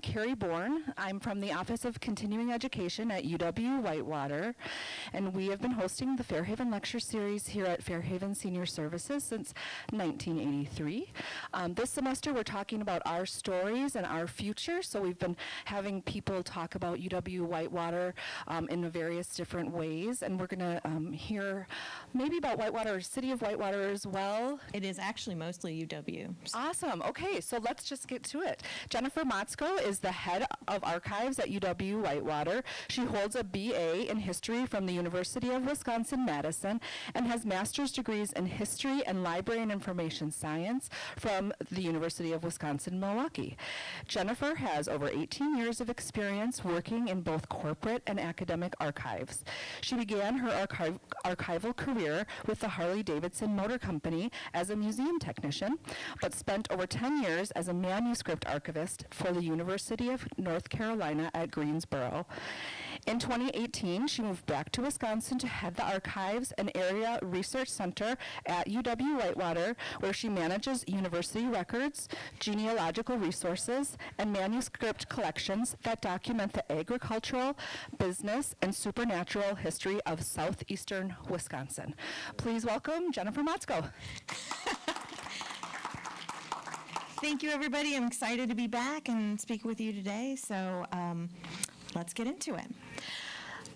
Carrie Bourne. I'm from the Office of Continuing Education at UW-Whitewater, and we have been hosting the Fairhaven Lecture Series here at Fairhaven Senior Services since 1983. This semester we're talking about our stories and our future, so we've been having people talk about UW-Whitewater in various different ways, and we're going to hear maybe about Whitewater, City of Whitewater as well. It is actually mostly UW. Awesome. Okay, so let's just get to it. Jennifer Mottzko is the head of archives at UW-Whitewater. She holds a BA in history from the University of Wisconsin-Madison and has master's degrees in history and library and information science from the University of Wisconsin-Milwaukee. Jennifer has over 18 years of experience working in both corporate and academic archives. She began her archival career with the Harley-Davidson Motor Company as a museum technician, but spent over 10 years as a manuscript archivist for the University of North Carolina at Greensboro. In 2018, she moved back to Wisconsin to head the Archives and Area Research Center at UW-Whitewater, where she manages university records, genealogical resources, and manuscript collections that document the agricultural, business, and supernatural history of southeastern Wisconsin. Please welcome Jennifer Mottzko. Thank you, everybody. I'm excited to be back and speak with you today, so let's get into it.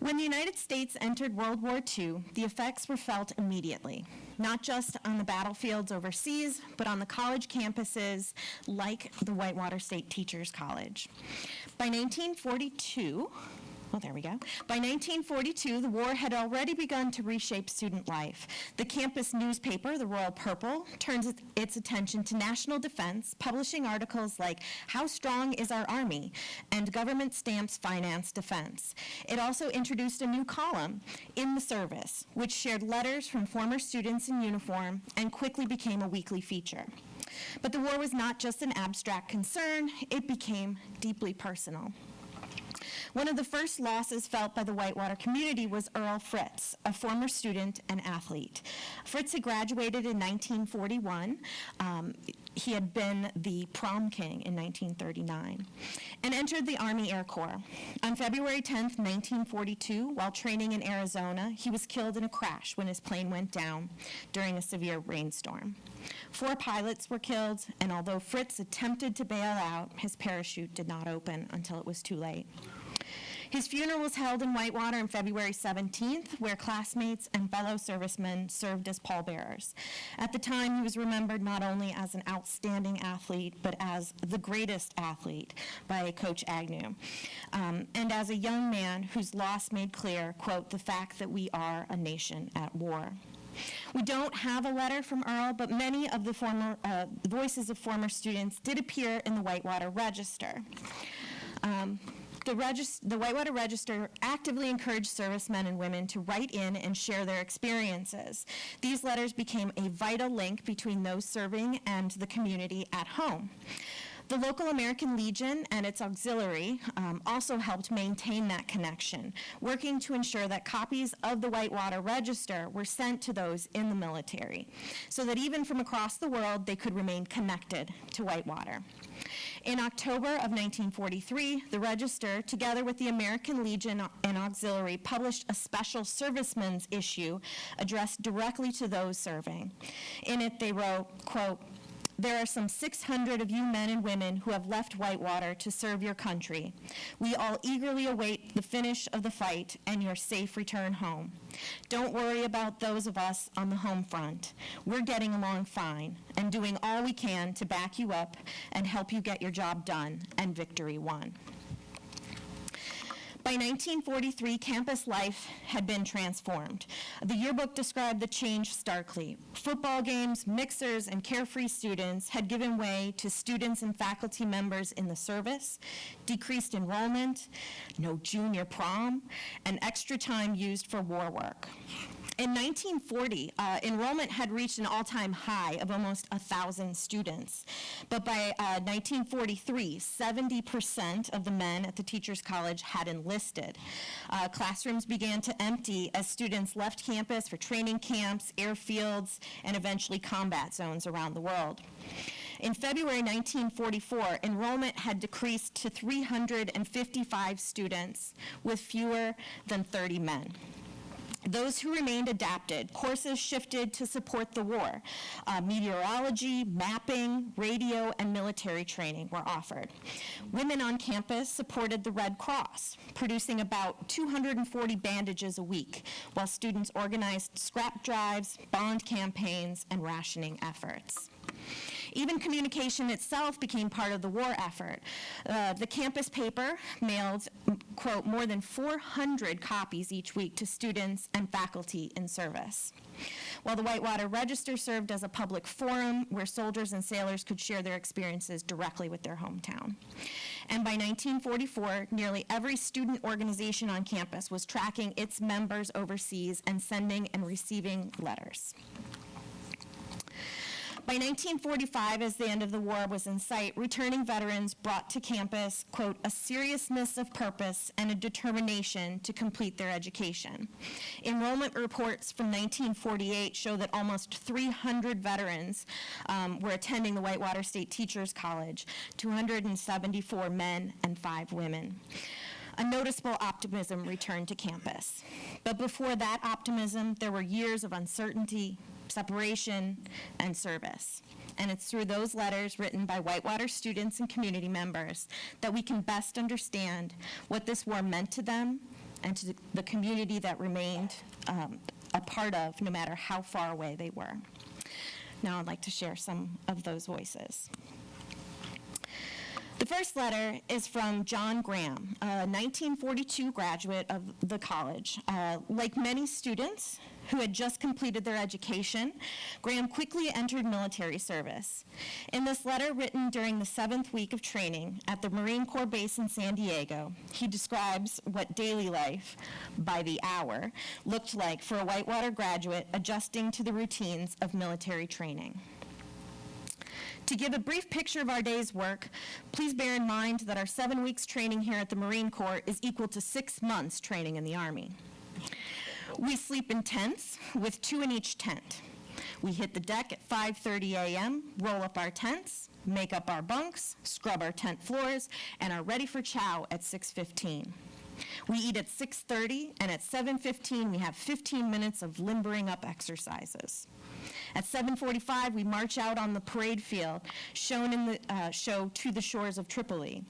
When the United States entered World War II, the effects were felt immediately, not just on the battlefields overseas, but on the college campuses like the Whitewater State Teachers College. By 1942, By 1942, the war had already begun to reshape student life. The campus newspaper, the Royal Purple, turns its attention to national defense, publishing articles like "How Strong is Our Army?" and "Government Stamps Finance Defense." It also introduced a new column, "In the Service," which shared letters from former students in uniform and quickly became a weekly feature. But the war was not just an abstract concern, it became deeply personal. One of the first losses felt by the Whitewater community was Earl Fritz, a former student and athlete. Fritz had graduated in 1941. He had been the prom king in 1939 and entered the Army Air Corps. On February 10th, 1942, while training in Arizona, he was killed in a crash when his plane went down during a severe rainstorm. 4 pilots were killed, and although Fritz attempted to bail out, his parachute did not open until it was too late. His funeral was held in Whitewater on February 17th, where classmates and fellow servicemen served as pallbearers. At the time, he was remembered not only as an outstanding athlete, but as the greatest athlete by Coach Agnew, and as a young man whose loss made clear, quote, "the fact that we are a nation at war." We don't have a letter from Earl, but many of the voices of former students did appear in the Whitewater Register. The Whitewater Register actively encouraged servicemen and women to write in and share their experiences. These letters became a vital link between those serving and the community at home. The local American Legion and its auxiliary also helped maintain that connection, working to ensure that copies of the Whitewater Register were sent to those in the military, so that even from across the world, they could remain connected to Whitewater. In October of 1943, the Register, together with the American Legion and Auxiliary, published a special servicemen's issue addressed directly to those serving. In it, they wrote, quote, "There are some 600 of you men and women who have left Whitewater to serve your country. We all eagerly await the finish of the fight and your safe return home. Don't worry about those of us on the home front. We're getting along fine and doing all we can to back you up and help you get your job done and victory won." By 1943, campus life had been transformed. The yearbook described the change starkly. Football games, mixers, and carefree students had given way to students and faculty members in the service, decreased enrollment, no junior prom, and extra time used for war work. In 1940, enrollment had reached an all-time high of almost 1,000 students. But by 1943, 70% of the men at the Teachers College had enlisted. Classrooms began to empty as students left campus for training camps, airfields, and eventually combat zones around the world. In February 1944, enrollment had decreased to 355 students with fewer than 30 men. Those who remained adapted, courses shifted to support the war. Meteorology, mapping, radio, and military training were offered. Women on campus supported the Red Cross, producing about 240 bandages a week, while students organized scrap drives, bond campaigns, and rationing efforts. Even communication itself became part of the war effort. The campus paper mailed, quote, more than 400 copies each week to students and faculty in service. While the Whitewater Register served as a public forum where soldiers and sailors could share their experiences directly with their hometown. And by 1944, nearly every student organization on campus was tracking its members overseas and sending and receiving letters. By 1945, as the end of the war was in sight, returning veterans brought to campus, quote, a seriousness of purpose and a determination to complete their education. Enrollment reports from 1948 show that almost 300 veterans were attending the Whitewater State Teachers College, 274 men and 5 women. A noticeable optimism returned to campus. But before that optimism, there were years of uncertainty, separation, and service. And it's through those letters written by Whitewater students and community members that we can best understand what this war meant to them and to the community that remained a part of, no matter how far away they were. Now I'd like to share some of those voices. The first letter is from John Graham, a 1942 graduate of the college. Like many students who had just completed their education, Graham quickly entered military service. In this letter, written during the 7th week of training at the Marine Corps base in San Diego, he describes what daily life, by the hour, looked like for a Whitewater graduate adjusting to the routines of military training. To give a brief picture of our day's work, please bear in mind that our 7 weeks training here at the Marine Corps is equal to 6 months training in the Army. We sleep in tents with 2 in each tent. We hit the deck at 5:30 a.m., roll up our tents, make up our bunks, scrub our tent floors, and are ready for chow at 6:15. We eat at 6:30, and at 7:15 we have 15 minutes of limbering up exercises. At 7:45, we march out on the parade field, shown in the show To the Shores of Tripoli.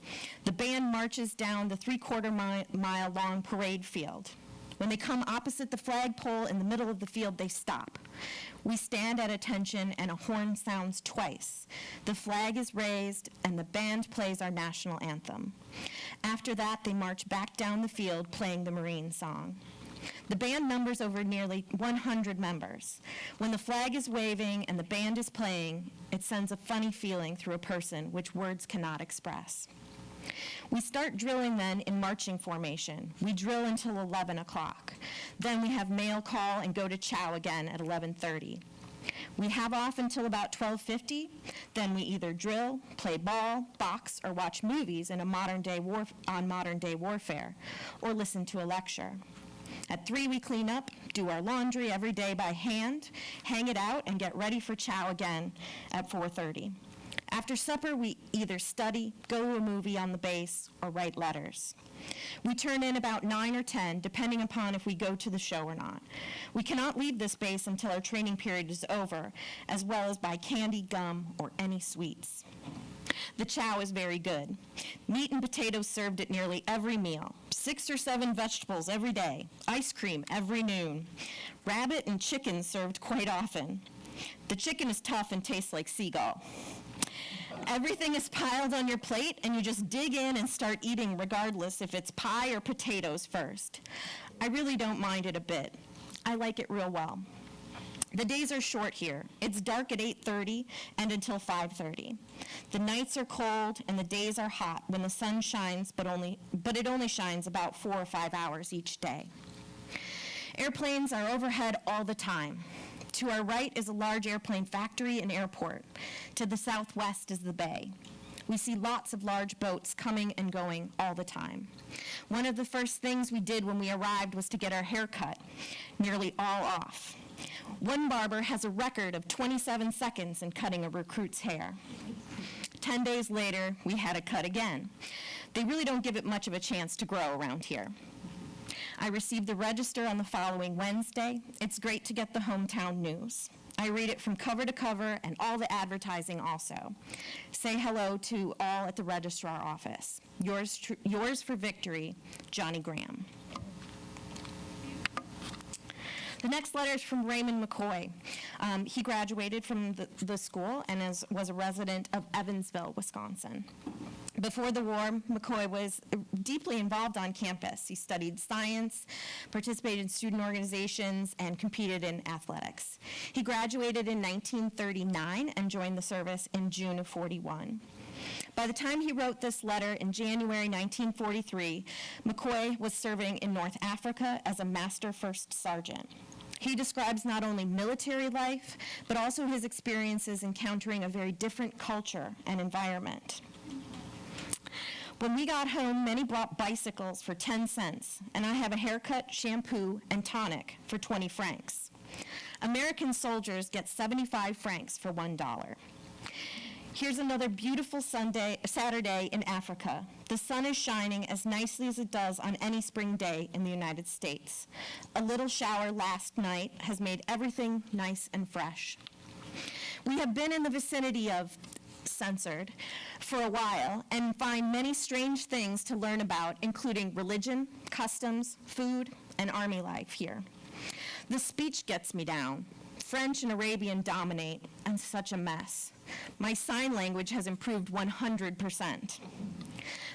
The band marches down the 3/4 mile long parade field. When they come opposite the flagpole in the middle of the field, they stop. We stand at attention, and a horn sounds twice. The flag is raised, and the band plays our national anthem. After that, they march back down the field, playing the Marine song. The band numbers over nearly 100 members. When the flag is waving and the band is playing, it sends a funny feeling through a person which words cannot express. We start drilling then in marching formation. We drill until 11 o'clock. Then we have mail call and go to chow again at 11:30. We have off until about 12:50. Then we either drill, play ball, box, or watch movies on modern day warfare, or listen to a lecture. At 3, we clean up, do our laundry every day by hand, hang it out, and get ready for chow again at 4:30. After supper, we either study, go to a movie on the base, or write letters. We turn in about 9 or 10, depending upon if we go to the show or not. We cannot leave this base until our training period is over, as well as buy candy, gum, or any sweets. The chow is very good. Meat and potatoes served at nearly every meal. 6 or 7 vegetables every day. Ice cream every noon. Rabbit and chicken served quite often. The chicken is tough and tastes like seagull. Everything is piled on your plate, and you just dig in and start eating regardless if it's pie or potatoes first. I really don't mind it a bit. I like it real well. The days are short here. It's dark at 8:30 and until 5:30. The nights are cold and the days are hot when the sun shines, but it only shines about 4 or 5 hours each day. Airplanes are overhead all the time. To our right is a large airplane factory and airport. To the southwest is the bay. We see lots of large boats coming and going all the time. One of the first things we did when we arrived was to get our hair cut, nearly all off. One barber has a record of 27 seconds in cutting a recruit's hair. 10 days later, we had a cut again. They really don't give it much of a chance to grow around here. I received the Register on the following Wednesday. It's great to get the hometown news. I read it from cover to cover and all the advertising also. Say hello to all at the registrar office. Yours for victory, Johnny Graham. The next letter is from Raymond McCoy. He graduated from the school and was a resident of Evansville, Wisconsin. Before the war, McCoy was deeply involved on campus. He studied science, participated in student organizations, and competed in athletics. He graduated in 1939 and joined the service in June of 41. By the time he wrote this letter in January 1943, McCoy was serving in North Africa as a Master First Sergeant. He describes not only military life, but also his experiences encountering a very different culture and environment. When we got home, many brought bicycles for 10 cents, and I have a haircut, shampoo, and tonic for 20 francs. American soldiers get 75 francs for $1. Here's another beautiful Saturday in Africa. The sun is shining as nicely as it does on any spring day in the United States. A little shower last night has made everything nice and fresh. We have been in the vicinity of censored for a while and find many strange things to learn about, including religion, customs, food, and army life here. The speech gets me down. French and Arabian dominate, and such a mess. My sign language has improved 100%.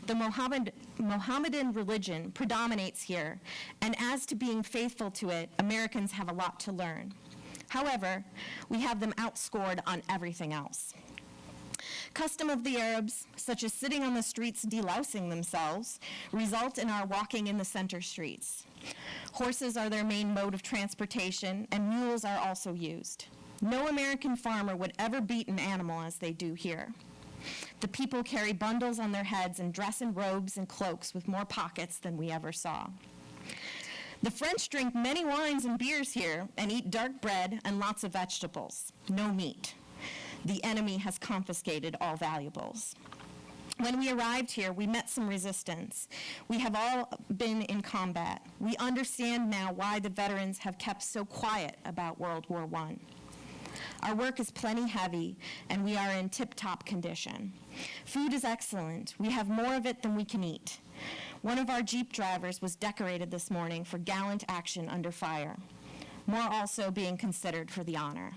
The Mohammedan religion predominates here, and as to being faithful to it, Americans have a lot to learn. However, we have them outscored on everything else. Custom of the Arabs, such as sitting on the streets delousing themselves, result in our walking in the center streets. Horses are their main mode of transportation, and mules are also used. No American farmer would ever beat an animal as they do here. The people carry bundles on their heads and dress in robes and cloaks with more pockets than we ever saw. The French drink many wines and beers here and eat dark bread and lots of vegetables, no meat. The enemy has confiscated all valuables. When we arrived here, we met some resistance. We have all been in combat. We understand now why the veterans have kept so quiet about World War I. Our work is plenty heavy, and we are in tip-top condition. Food is excellent. We have more of it than we can eat. One of our Jeep drivers was decorated this morning for gallant action under fire. More also being considered for the honor.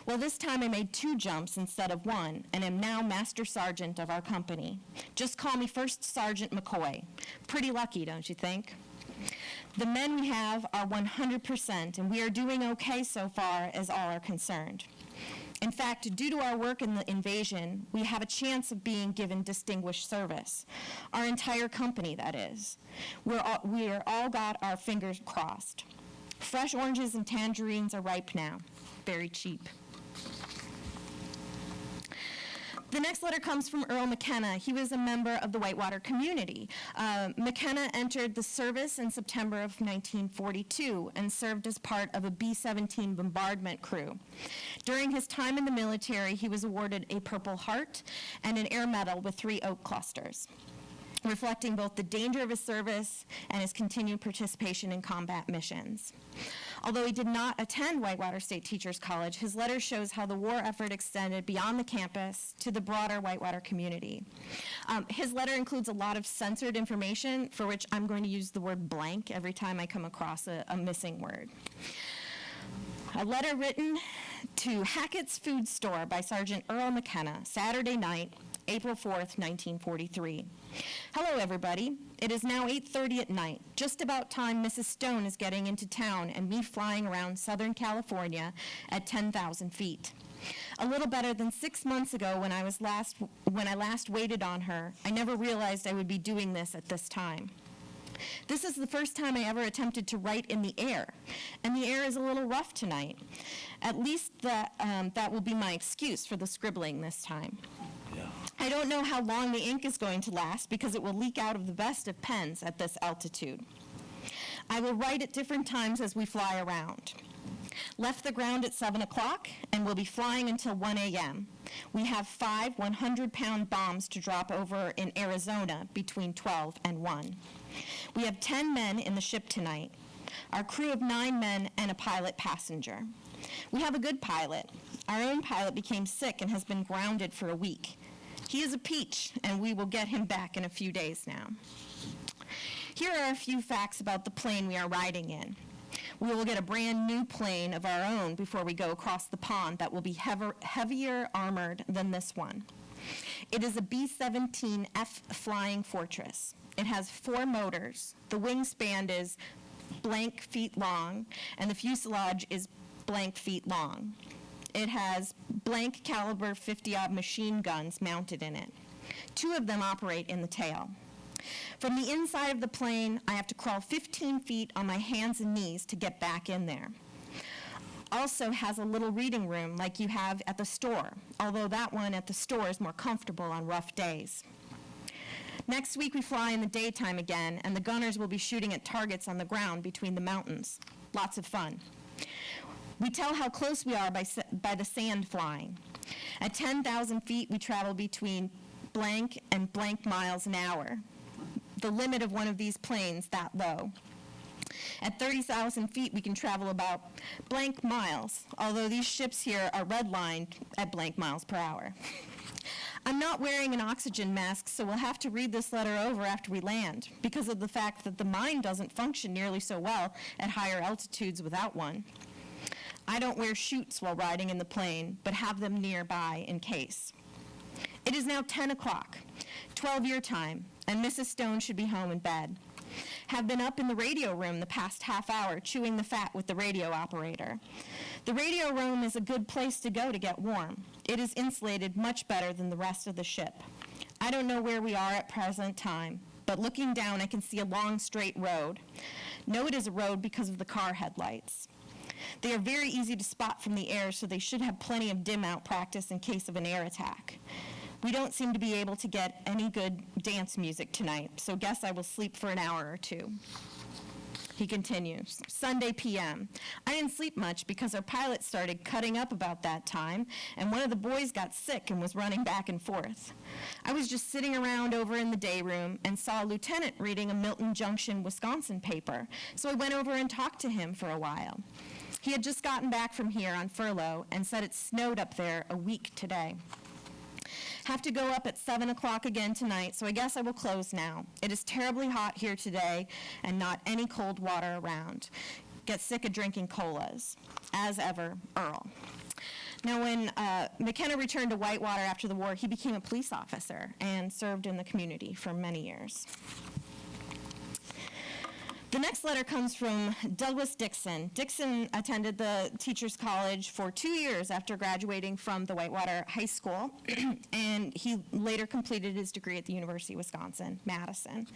Well, this time I made 2 jumps instead of 1, and am now Master Sergeant of our company. Just call me First Sergeant McCoy. Pretty lucky, don't you think? The men we have are 100%, and we are doing okay so far as all are concerned. In fact, due to our work in the invasion, we have a chance of being given distinguished service. Our entire company, that is. We are all got our fingers crossed. Fresh oranges and tangerines are ripe now. Very cheap. The next letter comes from Earl McKenna. He was a member of the Whitewater community. McKenna entered the service in September of 1942 and served as part of a B-17 bombardment crew. During his time in the military, he was awarded a Purple Heart and an Air Medal with 3 oak clusters, reflecting both the danger of his service and his continued participation in combat missions. Although he did not attend Whitewater State Teachers College, his letter shows how the war effort extended beyond the campus to the broader Whitewater community. His letter includes a lot of censored information for which I'm going to use the word blank every time I come across a missing word. A letter written to Hackett's Food Store by Sergeant Earl McKenna, Saturday night, April 4th, 1943. Hello, everybody. It is now 8:30 at night, just about time Mrs. Stone is getting into town and me flying around Southern California at 10,000 feet. A little better than 6 months ago when I last waited on her, I never realized I would be doing this at this time. This is the first time I ever attempted to write in the air, and the air is a little rough tonight. At least that will be my excuse for the scribbling this time. I don't know how long the ink is going to last because it will leak out of the best of pens at this altitude. I will write at different times as we fly around. Left the ground at 7 o'clock and will be flying until 1 a.m. We have 5 100-pound bombs to drop over in Arizona between 12 and 1. We have 10 men in the ship tonight. Our crew of 9 men and a pilot passenger. We have a good pilot. Our own pilot became sick and has been grounded for a week. He is a peach, and we will get him back in a few days now. Here are a few facts about the plane we are riding in. We will get a brand new plane of our own before we go across the pond that will be heavier armored than this one. It is a B-17F Flying Fortress. It has 4 motors. The wingspan is blank feet long, and the fuselage is blank feet long. It has blank caliber 50-aught machine guns mounted in it. 2 of them operate in the tail. From the inside of the plane, I have to crawl 15 feet on my hands and knees to get back in there. Also has a little reading room like you have at the store, although that one at the store is more comfortable on rough days. Next week we fly in the daytime again, and the gunners will be shooting at targets on the ground between the mountains. Lots of fun. We tell how close we are by the sand flying. At 10,000 feet, we travel between blank and blank miles an hour. The limit of one of these planes that low. At 30,000 feet, we can travel about blank miles, although these ships here are redlined at blank miles per hour. I'm not wearing an oxygen mask, so we'll have to read this letter over after we land, because of the fact that the mind doesn't function nearly so well at higher altitudes without one. I don't wear chutes while riding in the plane, but have them nearby in case. It is now 10 o'clock, 12 your time, and Mrs. Stone should be home in bed. Have been up in the radio room the past half hour chewing the fat with the radio operator. The radio room is a good place to go to get warm. It is insulated much better than the rest of the ship. I don't know where we are at present time, but looking down I can see a long straight road. Know it is a road because of the car headlights. They are very easy to spot from the air, so they should have plenty of dim-out practice in case of an air attack. We don't seem to be able to get any good dance music tonight, so guess I will sleep for an hour or 2. He continues, Sunday p.m. I didn't sleep much because our pilot started cutting up about that time, and one of the boys got sick and was running back and forth. I was just sitting around over in the day room and saw a lieutenant reading a Milton Junction, Wisconsin paper, so I went over and talked to him for a while. He had just gotten back from here on furlough and said it snowed up there a week today. Have to go up at 7 o'clock again tonight, so I guess I will close now. It is terribly hot here today and not any cold water around. Get sick of drinking colas. As ever, Earl. Now, when McKenna returned to Whitewater after the war, he became a police officer and served in the community for many years. The next letter comes from Douglas Dixon. Dixon attended the Teachers College for 2 years after graduating from the Whitewater High School, and he later completed his degree at the University of Wisconsin-Madison.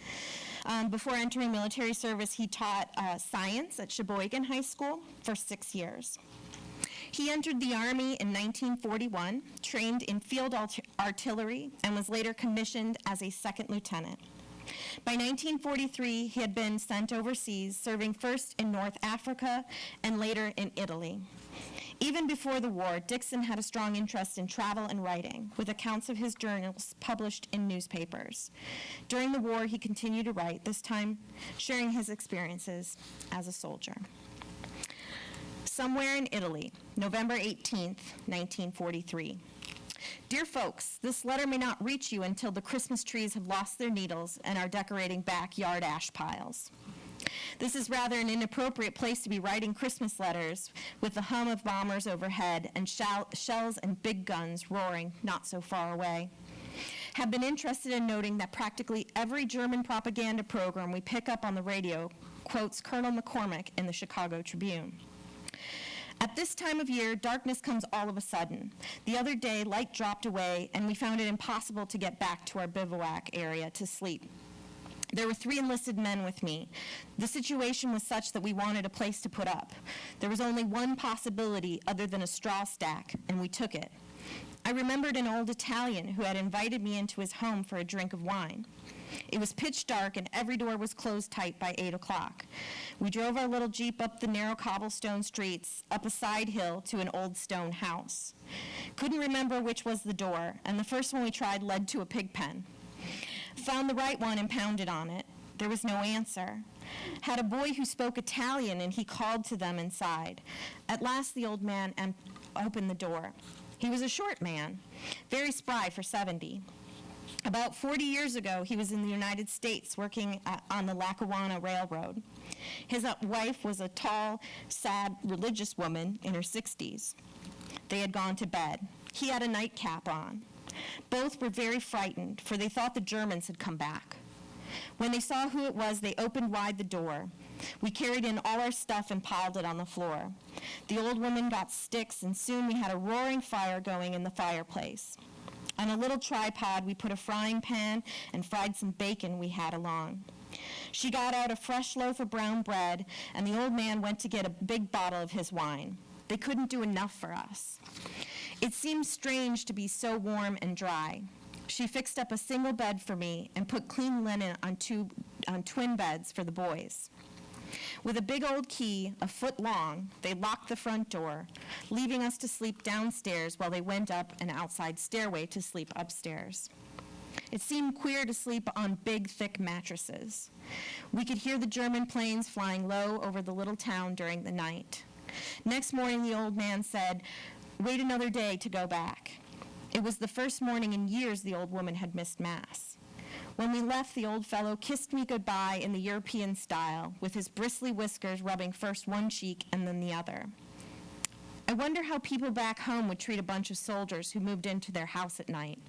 Before entering military service, he taught science at Sheboygan High School for 6 years. He entered the Army in 1941, trained in field artillery, and was later commissioned as a second lieutenant. By 1943, he had been sent overseas, serving first in North Africa and later in Italy. Even before the war, Dixon had a strong interest in travel and writing, with accounts of his journals published in newspapers. During the war, he continued to write, this time sharing his experiences as a soldier. Somewhere in Italy, November 18th, 1943. Dear folks, this letter may not reach you until the Christmas trees have lost their needles and are decorating backyard ash piles. This is rather an inappropriate place to be writing Christmas letters with the hum of bombers overhead and shells and big guns roaring not so far away. Have been interested in noting that practically every German propaganda program we pick up on the radio quotes Colonel McCormick in the Chicago Tribune. At this time of year, darkness comes all of a sudden. The other day, light dropped away, and we found it impossible to get back to our bivouac area to sleep. There were 3 enlisted men with me. The situation was such that we wanted a place to put up. There was only one possibility other than a straw stack, and we took it. I remembered an old Italian who had invited me into his home for a drink of wine. It was pitch dark and every door was closed tight by 8 o'clock. We drove our little Jeep up the narrow cobblestone streets, up a side hill to an old stone house. Couldn't remember which was the door, and the first one we tried led to a pig pen. Found the right one and pounded on it. There was no answer. Had a boy who spoke Italian, and he called to them inside. At last the old man opened the door. He was a short man, very spry for 70. About 40 years ago, he was in the United States working on the Lackawanna Railroad. His wife was a tall, sad, religious woman in her 60s. They had gone to bed. He had a nightcap on. Both were very frightened, for they thought the Germans had come back. When they saw who it was, they opened wide the door. We carried in all our stuff and piled it on the floor. The old woman got sticks, and soon we had a roaring fire going in the fireplace. On a little tripod, we put a frying pan and fried some bacon we had along. She got out a fresh loaf of brown bread, and the old man went to get a big bottle of his wine. They couldn't do enough for us. It seemed strange to be so warm and dry. She fixed up a single bed for me and put clean linen on twin beds for the boys. With a big old key, a foot long, they locked the front door, leaving us to sleep downstairs while they went up an outside stairway to sleep upstairs. It seemed queer to sleep on big, thick mattresses. We could hear the German planes flying low over the little town during the night. Next morning, the old man said, "Wait another day to go back." It was the first morning in years the old woman had missed Mass. When we left, the old fellow kissed me goodbye in the European style, with his bristly whiskers rubbing first one cheek and then the other. I wonder how people back home would treat a bunch of soldiers who moved into their house at night.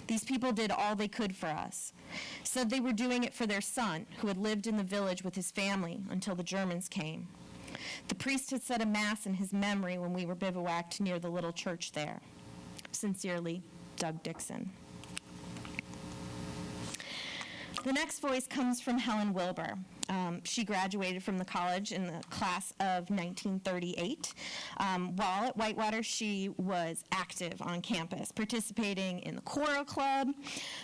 These people did all they could for us. Said they were doing it for their son, who had lived in the village with his family until the Germans came. The priest had said a Mass in his memory when we were bivouacked near the little church there. Sincerely, Doug Dixon. The next voice comes from Helen Wilbur. She graduated from the college in the class of 1938. While at Whitewater, she was active on campus, participating in the choral club,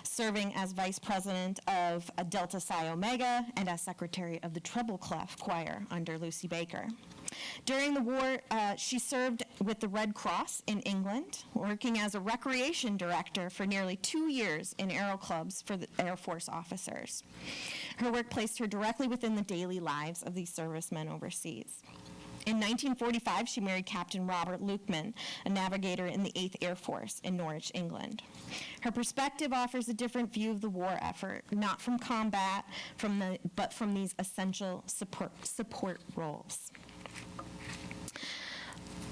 serving as vice president of Delta Psi Omega, and as secretary of the treble clef choir under Lucy Baker. During the war, she served with the Red Cross in England, working as a recreation director for nearly 2 years in aero clubs for the Air Force officers. Her work placed her directly within the daily lives of these servicemen overseas. In 1945, she married Captain Robert Lukeman, a navigator in the 8th Air Force in Norwich, England. Her perspective offers a different view of the war effort, not from combat, but from these essential support roles.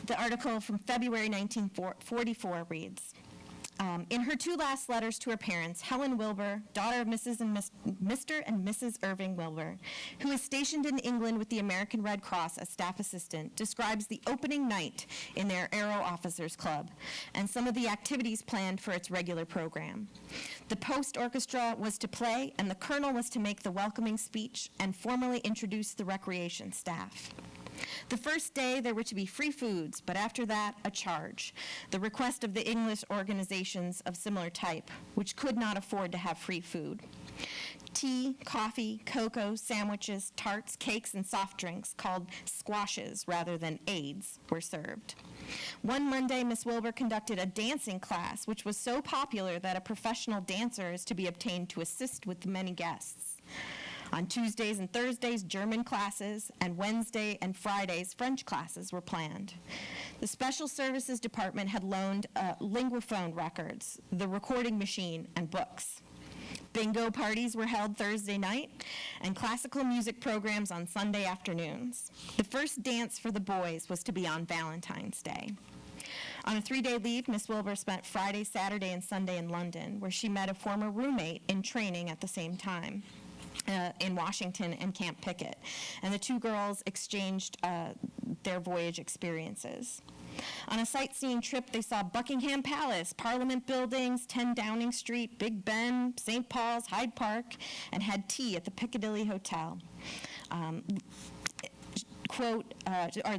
The article from February 1944 reads, in her 2 last letters to her parents, Helen Wilbur, daughter of Mr. and Mrs. Irving Wilbur, who is stationed in England with the American Red Cross as staff assistant, describes the opening night in their Aero Officers Club and some of the activities planned for its regular program. The post orchestra was to play, and the colonel was to make the welcoming speech and formally introduce the recreation staff. The first day, there were to be free foods, but after that, a charge, the request of the English organizations of similar type, which could not afford to have free food. Tea, coffee, cocoa, sandwiches, tarts, cakes, and soft drinks, called squashes rather than aids, were served. One Monday, Miss Wilbur conducted a dancing class, which was so popular that a professional dancer is to be obtained to assist with the many guests. On Tuesdays and Thursdays, German classes, and Wednesday and Fridays, French classes were planned. The Special Services Department had loaned linguaphone records, the recording machine, and books. Bingo parties were held Thursday night, and classical music programs on Sunday afternoons. The first dance for the boys was to be on Valentine's Day. On a 3-day leave, Miss Wilbur spent Friday, Saturday, and Sunday in London, where she met a former roommate in training at the same time. In Washington and Camp Pickett, and the 2 girls exchanged their voyage experiences. On a sightseeing trip, they saw Buckingham Palace, Parliament Buildings, 10 Downing Street, Big Ben, St. Paul's, Hyde Park, and had tea at the Piccadilly Hotel.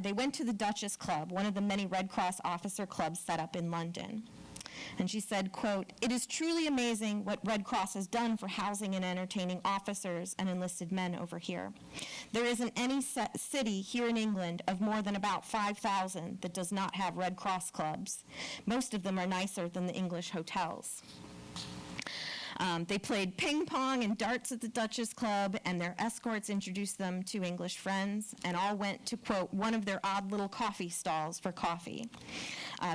They went to the Duchess Club, one of the many Red Cross officer clubs set up in London. And she said, quote, "It is truly amazing what Red Cross has done for housing and entertaining officers and enlisted men over here. There isn't any city here in England of more than about 5,000 that does not have Red Cross clubs. Most of them are nicer than the English hotels." They played ping pong and darts at the Duchess Club, and their escorts introduced them to English friends, and all went to, quote, "one of their odd little coffee stalls for coffee."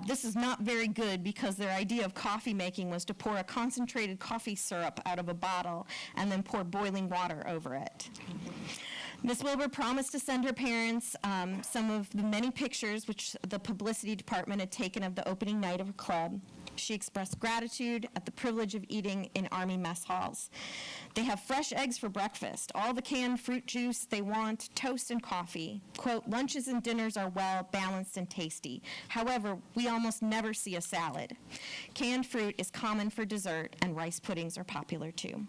This is not very good because their idea of coffee making was to pour a concentrated coffee syrup out of a bottle and then pour boiling water over it. Ms. Wilbur promised to send her parents some of the many pictures which the publicity department had taken of the opening night of her club. She expressed gratitude at the privilege of eating in Army mess halls. They have fresh eggs for breakfast, all the canned fruit juice they want, toast and coffee. Quote, "Lunches and dinners are well balanced and tasty. However, we almost never see a salad. Canned fruit is common for dessert, and rice puddings are popular too."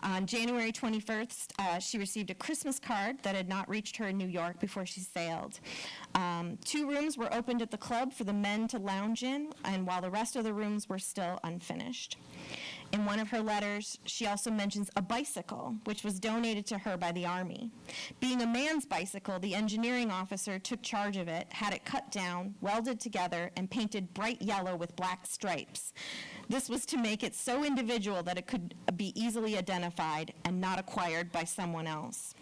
On January 21st, she received a Christmas card that had not reached her in New York before she sailed. 2 rooms were opened at the club for the men to lounge in, and while the rest of the rooms were still unfinished. In one of her letters, she also mentions a bicycle, which was donated to her by the Army. Being a man's bicycle, the engineering officer took charge of it, had it cut down, welded together, and painted bright yellow with black stripes. This was to make it so individual that it could be easily identified and not acquired by someone else.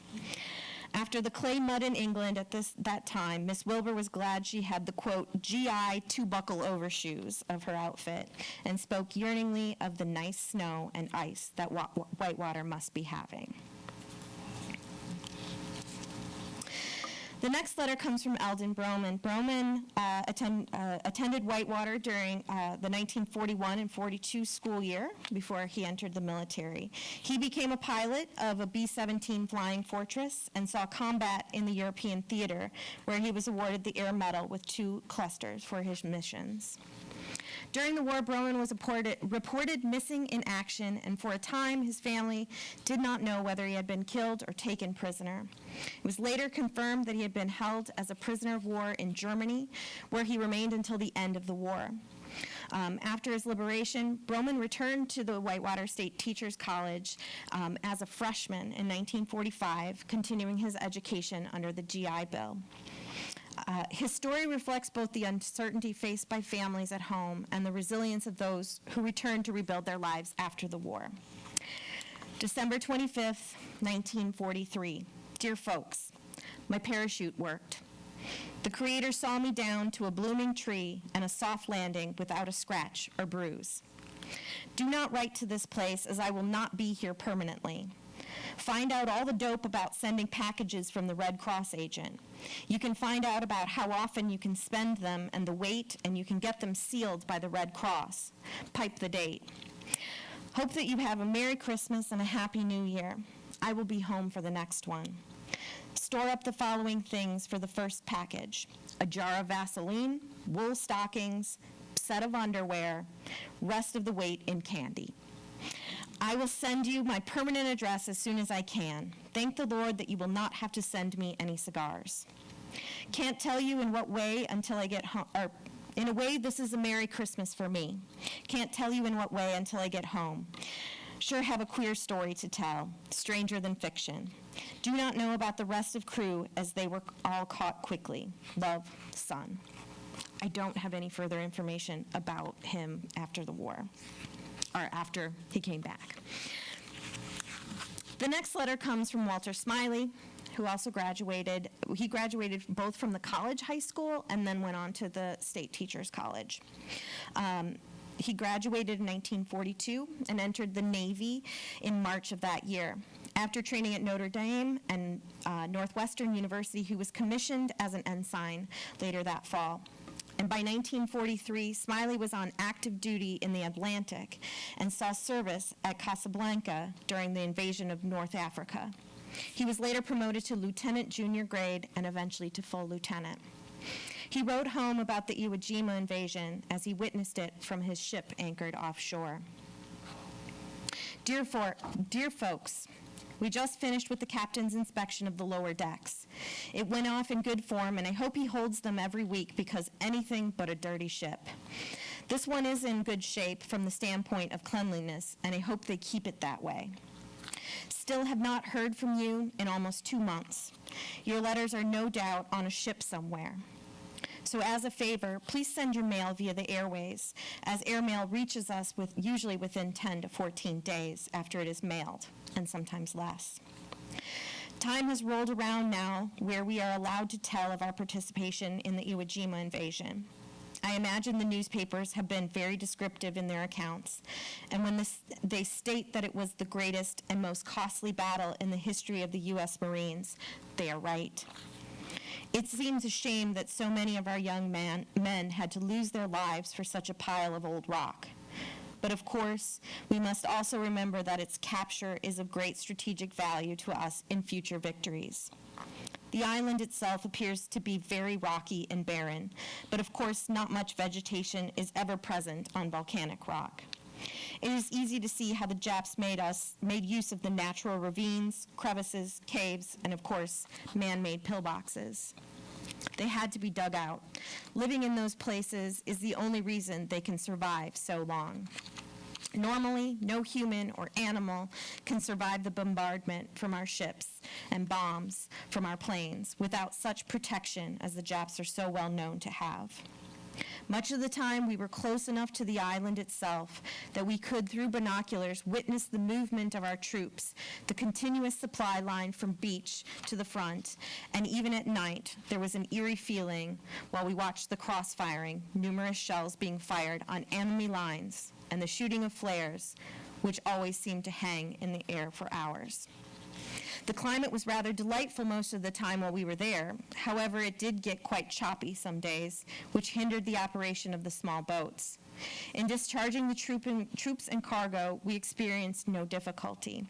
After the clay mud in England at that time, Miss Wilbur was glad she had the, quote, GI 2-buckle overshoes of her outfit, and spoke yearningly of the nice snow and ice that Whitewater must be having. The next letter comes from Eldon Broman. Broman attended Whitewater during the 1941 and 42 school year before he entered the military. He became a pilot of a B-17 Flying Fortress and saw combat in the European theater, where he was awarded the Air Medal with 2 clusters for his missions. During the war, Broman was reported missing in action, and for a time, his family did not know whether he had been killed or taken prisoner. It was later confirmed that he had been held as a prisoner of war in Germany, where he remained until the end of the war. After his liberation, Broman returned to the Whitewater State Teachers College as a freshman in 1945, continuing his education under the GI Bill. His story reflects both the uncertainty faced by families at home and the resilience of those who returned to rebuild their lives after the war. December 25th, 1943. Dear folks, my parachute worked. The Creator saw me down to a blooming tree and a soft landing without a scratch or bruise. Do not write to this place, as I will not be here permanently. Find out all the dope about sending packages from the Red Cross agent. You can find out about how often you can spend them and the weight, and you can get them sealed by the Red Cross. Pipe the date. Hope that you have a Merry Christmas and a Happy New Year. I will be home for the next one. Store up the following things for the first package: a jar of Vaseline, wool stockings, set of underwear, rest of the weight in candy. I will send you my permanent address as soon as I can. Thank the Lord that you will not have to send me any cigars. Can't tell you in what way until I get home, or in a way this is a Merry Christmas for me. Can't tell you in what way until I get home. Sure have a queer story to tell, stranger than fiction. Do not know about the rest of crew, as they were all caught quickly. Love, Son. I don't have any further information about him after the war, or after he came back. The next letter comes from Walter Smiley, who also graduated. He graduated both from the college high school and then went on to the State Teachers College. He graduated in 1942 and entered the Navy in March of that year. After training at Notre Dame and Northwestern University, he was commissioned as an ensign later that fall. And by 1943, Smiley was on active duty in the Atlantic and saw service at Casablanca during the invasion of North Africa. He was later promoted to lieutenant junior grade and eventually to full lieutenant. He wrote home about the Iwo Jima invasion as he witnessed it from his ship anchored offshore. Dear folks, we just finished with the captain's inspection of the lower decks. It went off in good form, and I hope he holds them every week because anything but a dirty ship. This one is in good shape from the standpoint of cleanliness, and I hope they keep it that way. Still have not heard from you in almost 2 months. Your letters are no doubt on a ship somewhere. So as a favor, please send your mail via the airways, as airmail reaches us usually within 10 to 14 days after it is mailed, and sometimes less. Time has rolled around now where we are allowed to tell of our participation in the Iwo Jima invasion. I imagine the newspapers have been very descriptive in their accounts, and when they state that it was the greatest and most costly battle in the history of the U.S. Marines, they are right. It seems a shame that so many of our young men had to lose their lives for such a pile of old rock. But of course, we must also remember that its capture is of great strategic value to us in future victories. The island itself appears to be very rocky and barren, but of course not much vegetation is ever present on volcanic rock. It is easy to see how the Japs made use of the natural ravines, crevices, caves, and of course, man-made pillboxes. They had to be dug out. Living in those places is the only reason they can survive so long. Normally, no human or animal can survive the bombardment from our ships and bombs from our planes without such protection as the Japs are so well known to have. Much of the time, we were close enough to the island itself that we could, through binoculars, witness the movement of our troops, the continuous supply line from beach to the front, and even at night, there was an eerie feeling while we watched the cross-firing, numerous shells being fired on enemy lines, and the shooting of flares, which always seemed to hang in the air for hours. The climate was rather delightful most of the time while we were there. However, it did get quite choppy some days, which hindered the operation of the small boats. In discharging the troops and cargo, we experienced no difficulty.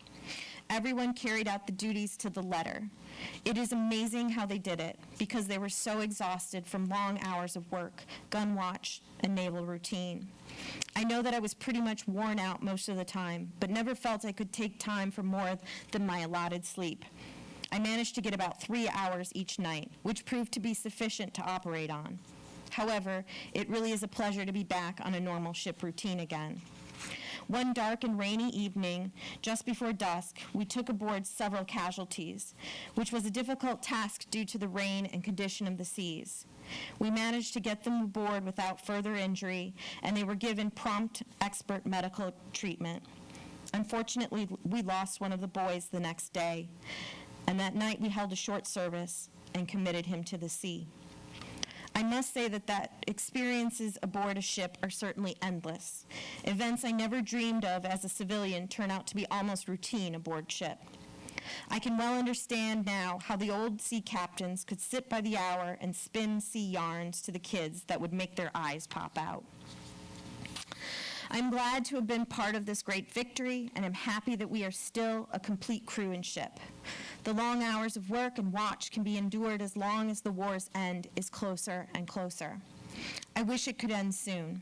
Everyone carried out the duties to the letter. It is amazing how they did it, because they were so exhausted from long hours of work, gun watch, and naval routine. I know that I was pretty much worn out most of the time, but never felt I could take time for more than my allotted sleep. I managed to get about 3 hours each night, which proved to be sufficient to operate on. However, it really is a pleasure to be back on a normal ship routine again. One dark and rainy evening, just before dusk, we took aboard several casualties, which was a difficult task due to the rain and condition of the seas. We managed to get them aboard without further injury, and they were given prompt, expert medical treatment. Unfortunately, we lost one of the boys the next day, and that night we held a short service and committed him to the sea. I must say that experiences aboard a ship are certainly endless. Events I never dreamed of as a civilian turn out to be almost routine aboard ship. I can well understand now how the old sea captains could sit by the hour and spin sea yarns to the kids that would make their eyes pop out. I'm glad to have been part of this great victory, and I'm happy that we are still a complete crew and ship. The long hours of work and watch can be endured as long as the war's end is closer and closer. I wish it could end soon.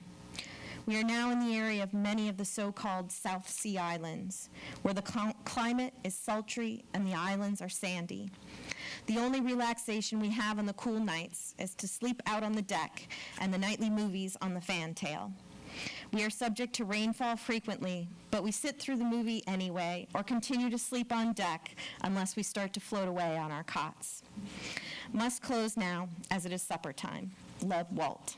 We are now in the area of many of the so-called South Sea Islands, where the climate is sultry and the islands are sandy. The only relaxation we have on the cool nights is to sleep out on the deck and the nightly movies on the fantail. We are subject to rainfall frequently, but we sit through the movie anyway or continue to sleep on deck unless we start to float away on our cots. Must close now, as it is supper time. Love, Walt.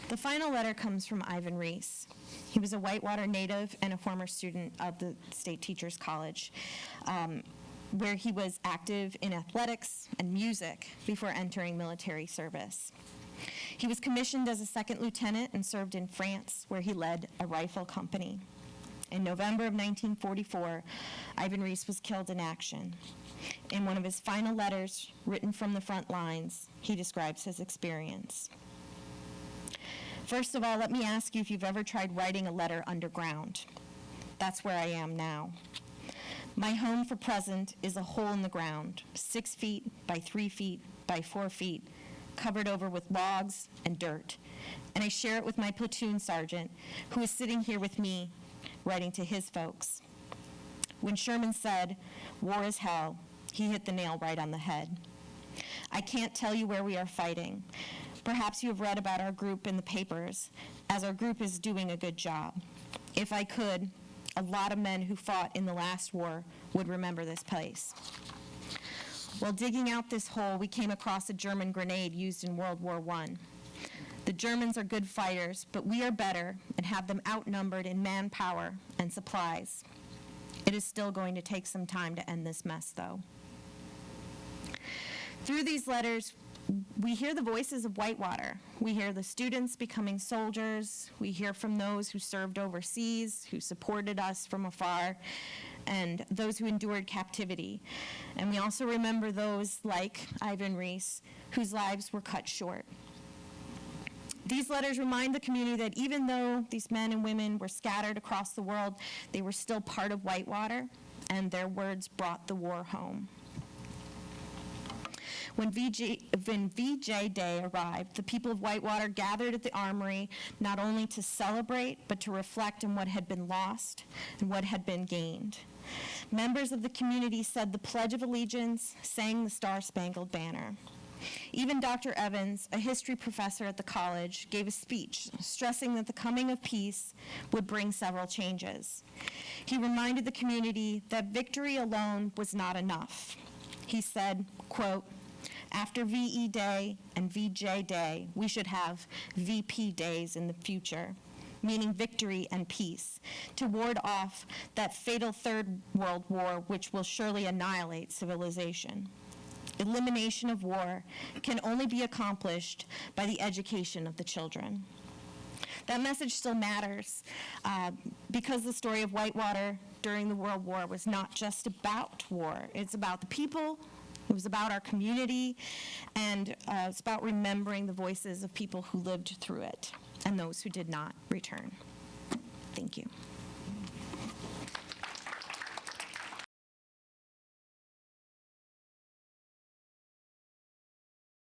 The final letter comes from Ivan Reese. He was a Whitewater native and a former student of the State Teachers College, where he was active in athletics and music before entering military service. He was commissioned as a second lieutenant and served in France, where he led a rifle company. In November of 1944, Ivan Reese was killed in action. In one of his final letters, written from the front lines, he describes his experience. First of all, let me ask you if you've ever tried writing a letter underground. That's where I am now. My home for present is a hole in the ground, 6 feet by 3 feet by 4 feet, covered over with logs and dirt. And I share it with my platoon sergeant, who is sitting here with me, writing to his folks. When Sherman said, "War is hell," he hit the nail right on the head. I can't tell you where we are fighting. Perhaps you have read about our group in the papers, as our group is doing a good job. If I could, a lot of men who fought in the last war would remember this place. While digging out this hole, we came across a German grenade used in World War I. The Germans are good fighters, but we are better and have them outnumbered in manpower and supplies. It is still going to take some time to end this mess, though. Through these letters, we hear the voices of Whitewater. We hear the students becoming soldiers. We hear from those who served overseas, who supported us from afar, and those who endured captivity. And we also remember those like Ivan Reese, whose lives were cut short. These letters remind the community that even though these men and women were scattered across the world, they were still part of Whitewater, and their words brought the war home. When VJ Day arrived, the people of Whitewater gathered at the Armory not only to celebrate, but to reflect on what had been lost and what had been gained. Members of the community said the Pledge of Allegiance, sang the Star-Spangled Banner. Even Dr. Evans, a history professor at the college, gave a speech stressing that the coming of peace would bring several changes. He reminded the community that victory alone was not enough. He said, quote, "After VE Day and VJ Day, we should have VP days in the future," meaning victory and peace, to ward off that fatal Third World War which will surely annihilate civilization. Elimination of war can only be accomplished by the education of the children. That message still matters because the story of Whitewater during the World War was not just about war. It's about the people. It was about our community, and it's about remembering the voices of people who lived through it and those who did not return. Thank you.